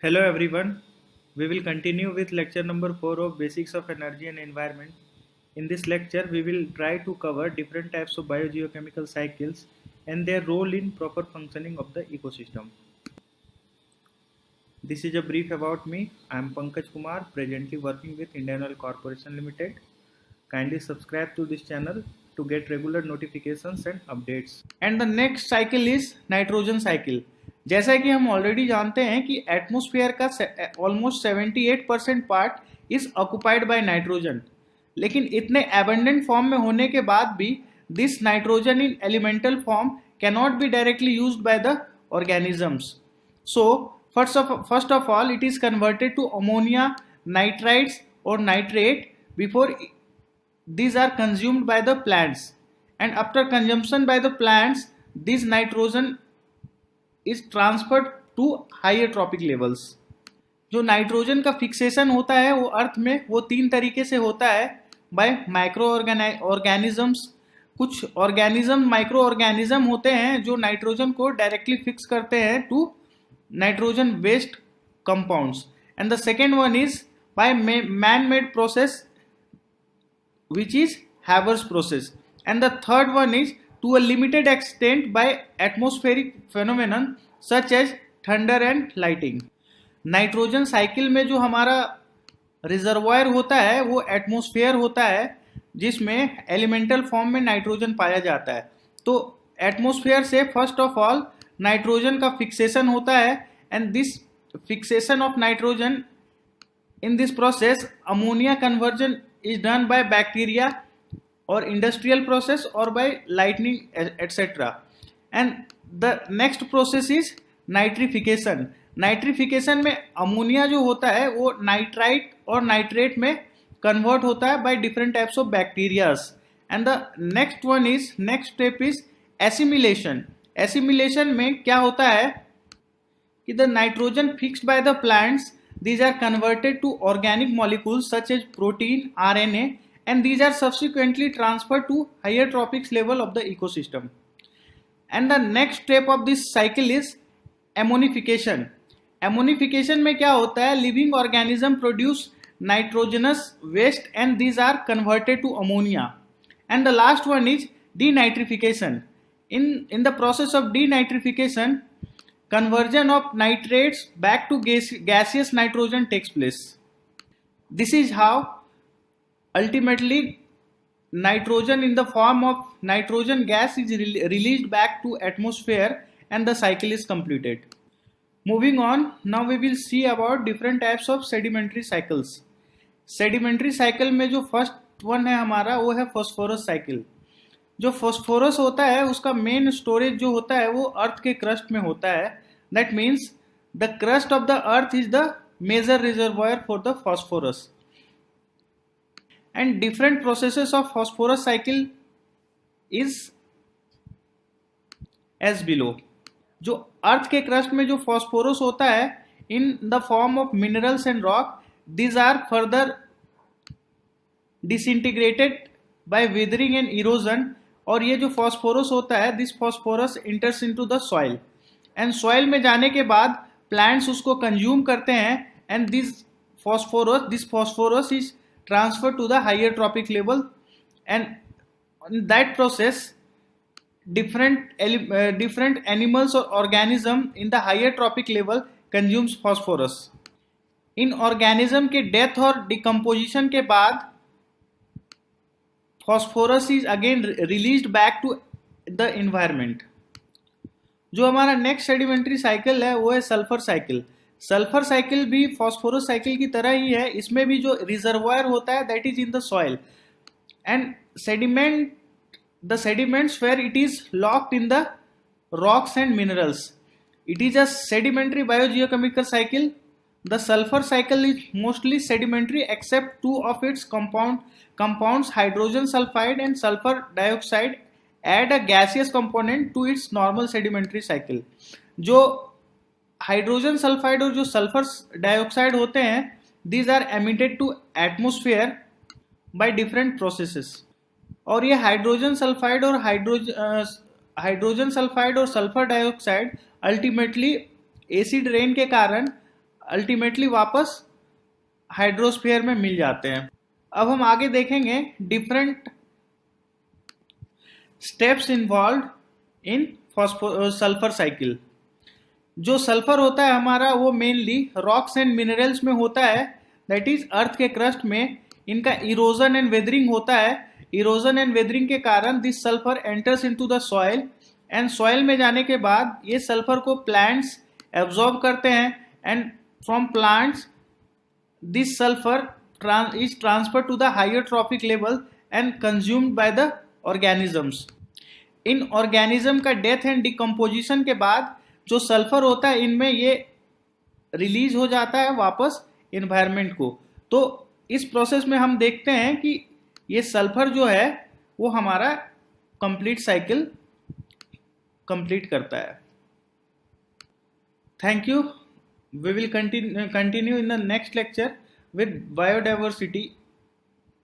Hello everyone. We will continue with lecture number 4 of Basics of Energy and Environment. In this lecture, we will try to cover different types of biogeochemical cycles and their role in proper functioning of the ecosystem. This is a brief about me. I am Pankaj Kumar, presently working with Indian Oil Corporation Limited. Kindly subscribe to this channel to get regular notifications and updates. And the next cycle is nitrogen cycle. जैसा कि हम already जानते हैं कि atmosphere का almost 78% part is occupied by nitrogen, लेकिन इतने abundant form में होने के बाद भी this nitrogen in elemental form cannot be directly used by the organisms. So first of all it is converted to ammonia, nitrites or nitrate before these are consumed by the plants, and after consumption by the plants this nitrogen is transferred to higher trophic levels. जो nitrogen का fixation होता है वो अर्थ में वो तीन तरीके से होता है, बाय माइक्रो ऑर्गेनिजम्स. कुछ ऑर्गेनिज्म माइक्रो ऑर्गेनिज्म होते हैं जो नाइट्रोजन को डायरेक्टली फिक्स करते हैं to nitrogen waste compounds, and the second one is by man-made process which is Haber's process, and the third one is to a limited extent by atmospheric phenomenon such as thunder and lightning. Nitrogen cycle में जो हमारा reservoir होता है वो atmosphere होता है जिसमें elemental form में नाइट्रोजन पाया जाता है. तो एटमॉस्फेयर से फर्स्ट ऑफ ऑल नाइट्रोजन का फिक्सेशन होता है, and this fixation of nitrogen in this process ammonia conversion is done by bacteria और इंडस्ट्रियल प्रोसेस और by lightning etcetera. And the next process is nitrification. Nitrification में ammonia जो होता है वो नाइट्राइट और नाइट्रेट में कन्वर्ट होता है by different types of bacterias. And the next step is assimilation. Assimilation में क्या होता है कि the nitrogen fixed by the plants these are converted to organic molecules such as protein, RNA, and these are subsequently transferred to higher trophic level of the ecosystem. And the next step of this cycle is ammonification. Ammonification में क्या होता है, living organism produce nitrogenous waste and these are converted to ammonia. And the last one is denitrification. In the process of denitrification, conversion of nitrates back to gaseous nitrogen takes place. This is how ultimately nitrogen in the form of nitrogen gas is released back to atmosphere and the cycle is completed. Moving on, now we will see about different types of sedimentary cycles. Sedimentary cycle में जो first one है हमारा वो है phosphorus cycle. जो phosphorus होता है उसका मेन स्टोरेज जो होता है वो अर्थ के क्रस्ट में होता है. That means the crust of the earth is the major reservoir for the phosphorus. And different processes of phosphorus cycle is as below. जो अर्थ के क्रस्ट में जो फॉस्फोरस होता है in the form of minerals and rock, these are further disintegrated by weathering and erosion. और ये जो phosphorus होता है this phosphorus enters into the soil, and soil में जाने के बाद प्लांट्स उसको कंज्यूम करते हैं, and this phosphorus is transfer to the higher trophic level, and in that process different animals or organism in the higher trophic level consumes phosphorus. इन organism के death और डिकम्पोजिशन के बाद phosphorus is again released back to the environment. जो हमारा next sedimentary cycle है वो है सल्फर साइकिल. सल्फर साइकिल भी फॉस्फोरस साइकिल की तरह ही है. इसमें भी जो रिजर्वायर होता है that is in the soil, and the sediments where it is locked in the rocks and minerals. It is a sedimentary biogeochemical cycle. The sulfur cycle is mostly sedimentary except two of its compounds hydrogen sulfide and sulfur dioxide add a gaseous component to its normal sedimentary cycle. जो hydrogen sulphide और जो sulphur dioxide होते हैं these are emitted to atmosphere by different processes. और ये hydrogen sulphide और sulphur dioxide ultimately acid rain के कारण अल्टीमेटली वापस हाइड्रोस्फीयर में मिल जाते हैं। अब हम आगे देखेंगे different steps involve in sulphur cycle. जो सल्फर होता है हमारा वो मेनली रॉक्स एंड मिनरल्स में होता है, दैट इज अर्थ के क्रस्ट में। इनका इरोजन एंड वेदरिंग होता है। इरोजन एंड वेदरिंग के कारण this sulphur enters into the soil, and soil में जाने के बाद ये सल्फर को प्लांट्स एब्जॉर्ब करते हैं, and from plants this sulphur is transferred to the higher trophic level and consumed by the organisms. In organism का डेथ एंड डिकम्पोजिशन के बाद जो सल्फर होता है इनमें ये रिलीज हो जाता है वापस इन्वायरमेंट को। तो इस प्रोसेस में हम देखते हैं कि ये सल्फर जो है वो हमारा कंप्लीट साइकिल कंप्लीट करता है। Thank you. We will continue in the next lecture with biodiversity